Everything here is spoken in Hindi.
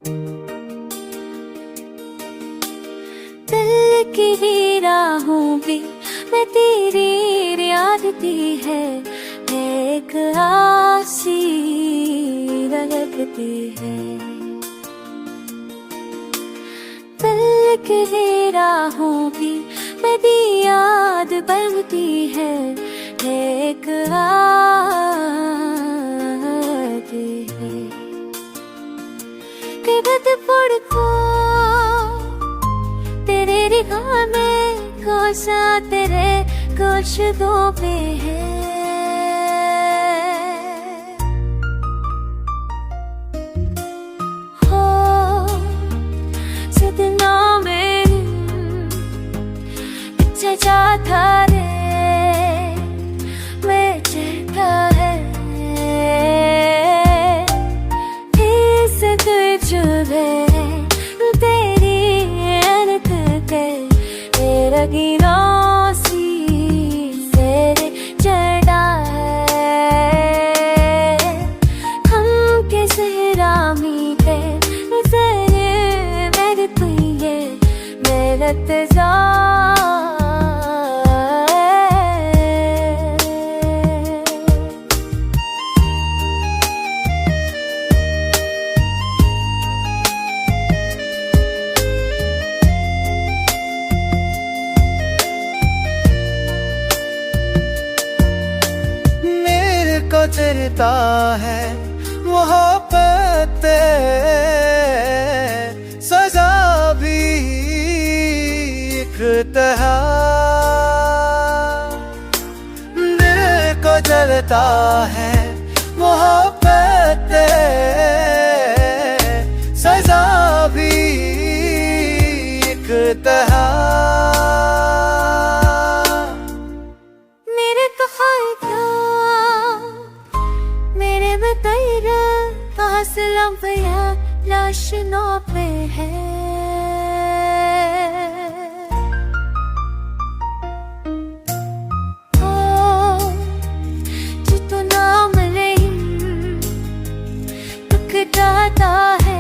दिल की राहों भी मैं तेरी याद दी है, एक आसी लगती है। दिल की राहों भी मैं दी याद बनती है, एक आती है। कि बद पड़ को तेरे रिगाने कोसा तेरे कुछ दो पे है। हो सदना में पीछे जाता रे मैं चलता है। इस तुझे गिरोसी से चढ़ा है। हम के सहरा मीठे नजर मेरे पिए मेहनत जा। गुजरता है मोहब्बत सजा भी एक तरह। दिल को जलता है मोहब्बत सजा भी एक तरह। लम्बिया लाशनों पे है। ओ जितना मिले दुख जाता है।